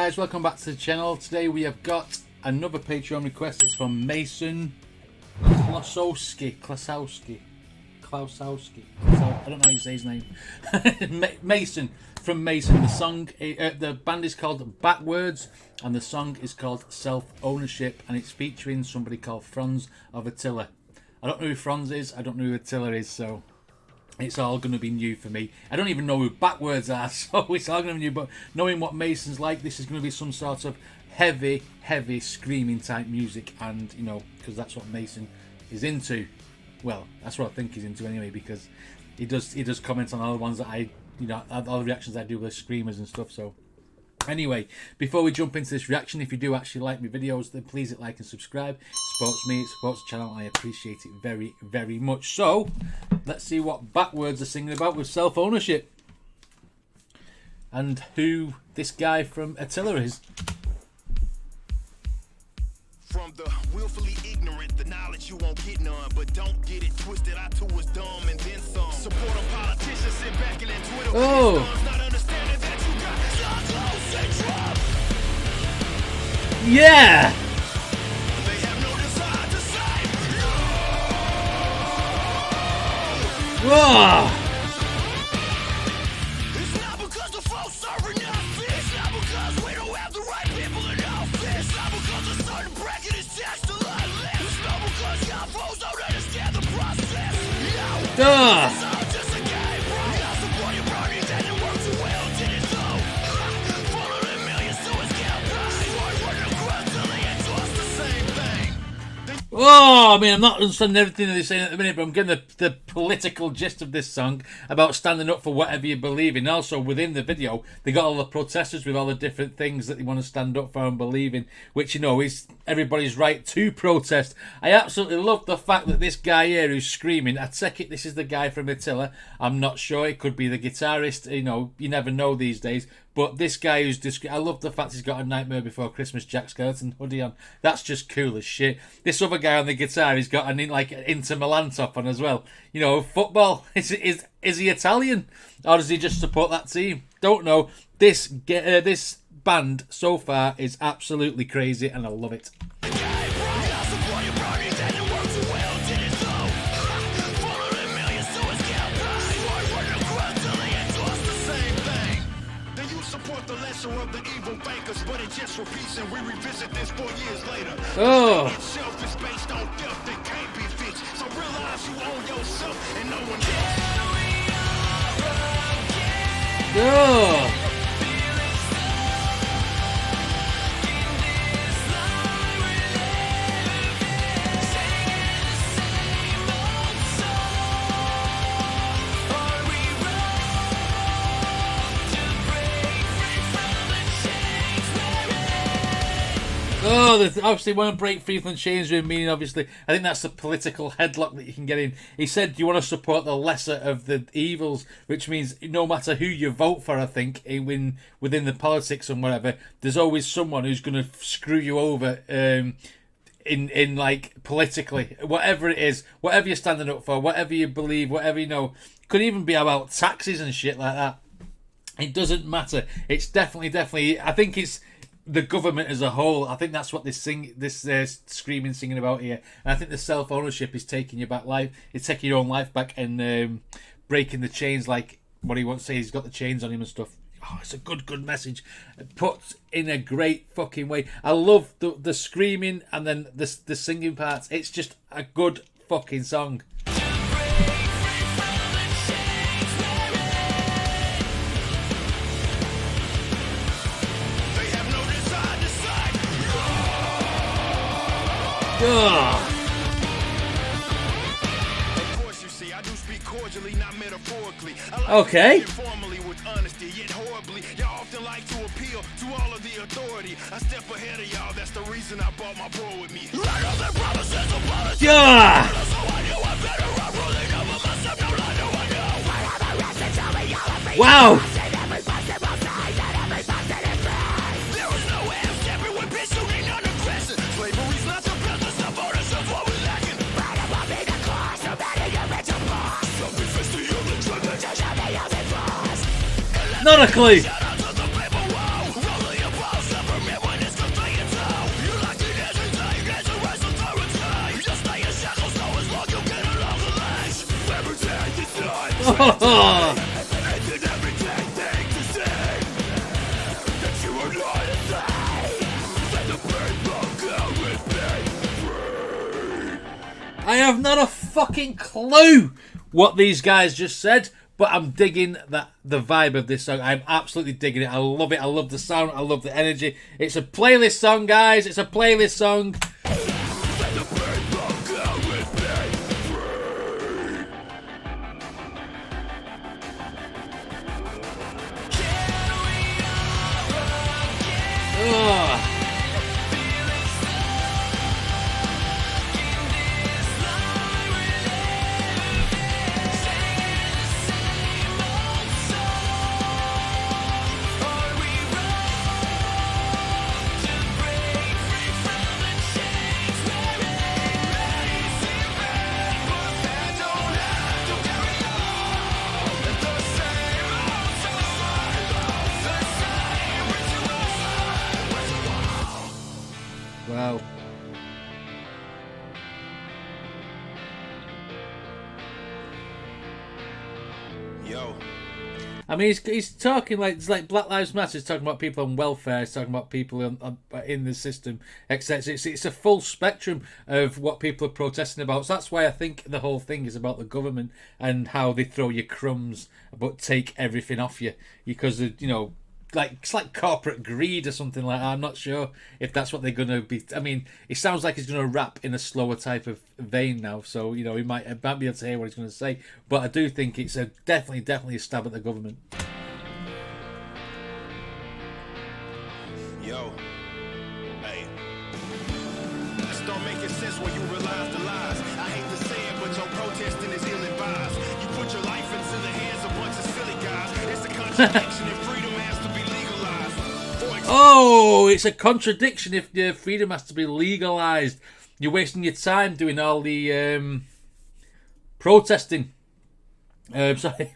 guys, welcome back to the channel. Today we have got another Patreon request. It's from Mason Klosowski. I don't know how you say his name. Mason, from Mason. The song, the band is called Backwordz, and the song is called Self-Ownership, and it's featuring somebody called Franz of Attila. I don't know who Franz is, I don't know who Attila is, so it's all going to be new for me. I don't even know who Backwordz are, so it's all going to be new. But knowing what Mason's like, this is going to be some sort of heavy screaming type music. And, you know, because that's what Mason is into. Well, that's what I think he's into anyway, because he does comment on all the ones that I, you know, all the reactions I do with screamers and stuff. So anyway, before we jump into this reaction, if you do actually like my videos, then please hit like and subscribe. It supports me, it supports the channel. I appreciate it very much. So let's see what Backwordz are singing about with self-ownership, and who this guy from Attila is. From the willfully ignorant, the knowledge you won't get none, but don't get it twisted. I too was dumb and then some. Support a politician, sit back and then Twitter. Oh. Not understanding that you got syndrome. Yeah. They have no desire to save you. Whoa. It's not because the folks serving nothing. It's not because we don't have the right people in office. It's not because a certain bracket is taxed to line left. It's not because y'all folks don't understand the process. It's all just a game, bro. Y'all support your parties and it works well. Did it though? Follow the millions to his campaign. Sword word across till they endorse the same thing. Oh, I mean, I'm not understanding everything that they're saying at the minute, but I'm getting the political gist of this song about standing up for whatever you believe in. Also, within the video, they got all the protesters with all the different things that they want to stand up for and believe in, which, you know, is everybody's right to protest. I absolutely love the fact that this guy here who's screaming, I take it this is the guy from Attila. I'm not sure. It could be the guitarist. You know, you never know these days. But this guy who's I love the fact he's got a Nightmare Before Christmas Jack Skellington hoodie on. That's just cool as shit. This other guy on the guitar, he's got an Inter Milan top on as well. You know, football. Is he Italian, or does he just support that team? Don't know. This band so far is absolutely crazy, and I love it. Of the evil bankers, but it just repeats, and we revisit this 4 years later. Oh. Itself is based on theft that can't be fixed. So realize you own yourself and no one else. Oh. Oh, they obviously want to break free from the chains, meaning obviously, I think that's the political headlock that you can get in. He said, do you want to support the lesser of the evils, which means no matter who you vote for, I think, within the politics and whatever, there's always someone who's going to screw you over in like politically, whatever it is, whatever you're standing up for, whatever you believe, whatever, you know, could even be about taxes and shit like that. It doesn't matter. It's definitely, I think it's the government as a whole. I think that's what this screaming, singing about here. And I think the self-ownership is taking your back life. It's taking your own life back and breaking the chains, like what he wants to say. He's got the chains on him and stuff. Oh, it's a good message, put in a great fucking way. I love the screaming and then the singing parts. It's just a good fucking song. Of course, you see, I do speak cordially, not metaphorically. I like okay. Informally with honesty, yet horribly. Y'all often like to appeal to all of the authority. I step ahead of y'all, that's the reason I brought my bro with me. Yeah. Wow. Not a clue. Oh. I have not a fucking clue what these guys just said, but I'm digging the vibe of this song. I'm absolutely digging it. I love it. I love the sound. I love the energy. It's a playlist song, guys. It's a playlist song. Oh. Wow. Yo. I mean, he's talking like it's like Black Lives Matter. He's talking about people on welfare. He's talking about people in the system, etc. It's a full spectrum of what people are protesting about. So that's why I think the whole thing is about the government and how they throw you crumbs but take everything off you because of, you know. Like it's like corporate greed or something like that. I'm not sure if that's what they're gonna be. I mean, it sounds like he's gonna rap in a slower type of vein now, so you know he might be able to hear what he's gonna say. But I do think it's a definitely a stab at the government. Yo, hey, this don't make sense when you realize the lies. I hate to say it, but your protesting is ill-advised. You put your life into the hands of a bunch of silly guys. It's a contradiction if freedom has to be legalized. Oh, it's a contradiction if the freedom has to be legalized. You're wasting your time doing all the protesting. Sorry,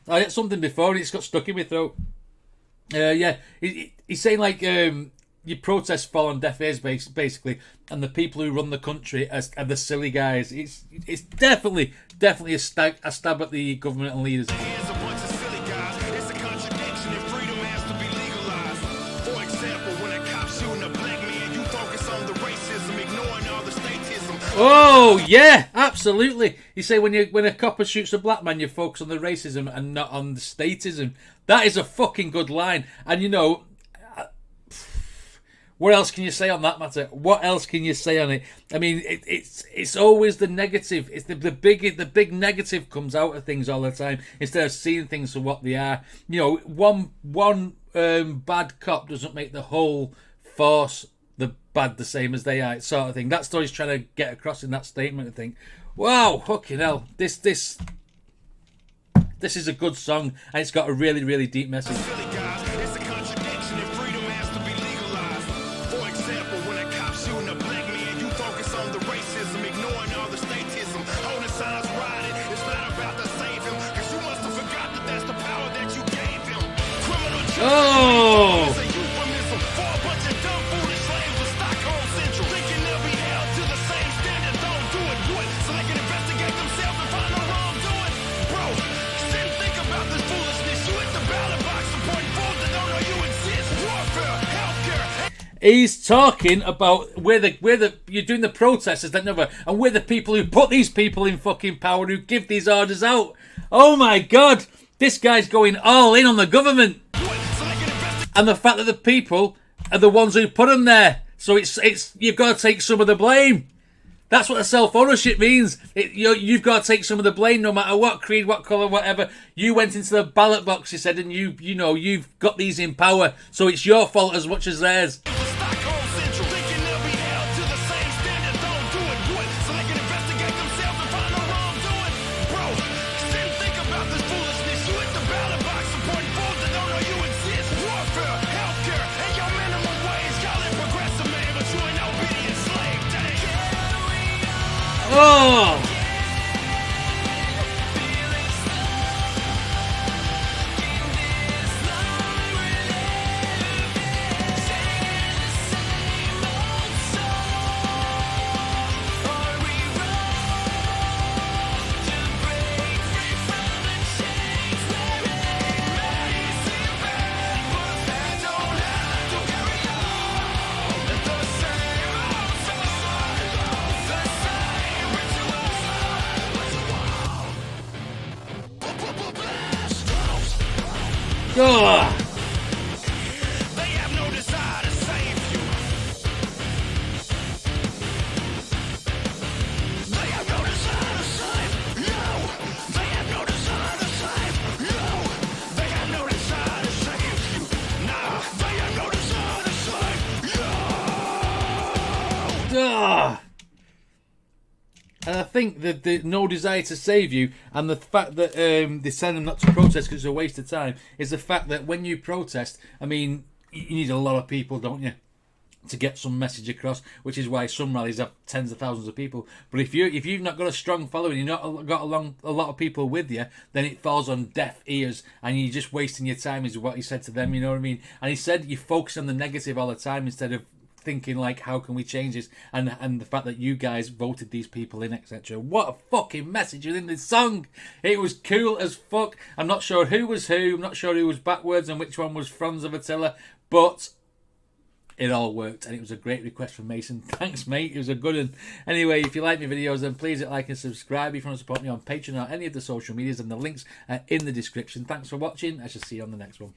I had something before and it's got stuck in my throat. Yeah, he's saying like your protests fall on deaf ears basically, and the people who run the country are the silly guys. It's definitely a stab at the government and leaders. Oh yeah, absolutely. You say when a copper shoots a black man, you focus on the racism and not on the statism. That is a fucking good line. And you know, what else can you say on that matter? What else can you say on it? I mean, it's always the negative. It's the big negative comes out of things all the time instead of seeing things for what they are. You know, one bad cop doesn't make the whole force the bad the same as they are, sort of thing. That's what he's trying to get across in that statement. I think. Wow, fucking hell! This is a good song, and it's got a really, really deep message. Oh! He's talking about where you're doing the protesters that never, and we're the people who put these people in fucking power, who give these orders out. Oh my god, this guy's going all in on the government, and the fact that the people are the ones who put them there. So it's you've got to take some of the blame. That's what the self-ownership means. You've got to take some of the blame, no matter what creed, what colour, whatever. You went into the ballot box, he said, and you've got these in power, so it's your fault as much as theirs. Oh! Oh. They have no desire to save you. They have no desire to save you. They have no desire to save you. They have no desire to save you. Nah, they have no desire to save you. Ah. And I think that the no desire to save you and the fact that they send them not to protest because it's a waste of time is the fact that when you protest, I mean, you need a lot of people, don't you, to get some message across, which is why some rallies have tens of thousands of people. But if you've not got a strong following, you've not got a lot of people with you, then it falls on deaf ears and you're just wasting your time, is what he said to them, you know what I mean? And he said you focus on the negative all the time instead of thinking like, how can we change this, and the fact that you guys voted these people in, etc. What a fucking message within this song. It was cool as fuck. I'm not sure who was who, I'm not sure who was Backwordz and which one was Franz of Attila, but it all worked and it was a great request from Mason. Thanks, mate, it was a good one. Anyway, if you like my videos, then please hit like and subscribe. If you want to support me on Patreon or any of the social medias, and the links are in the description. Thanks for watching. I shall see you on the next one.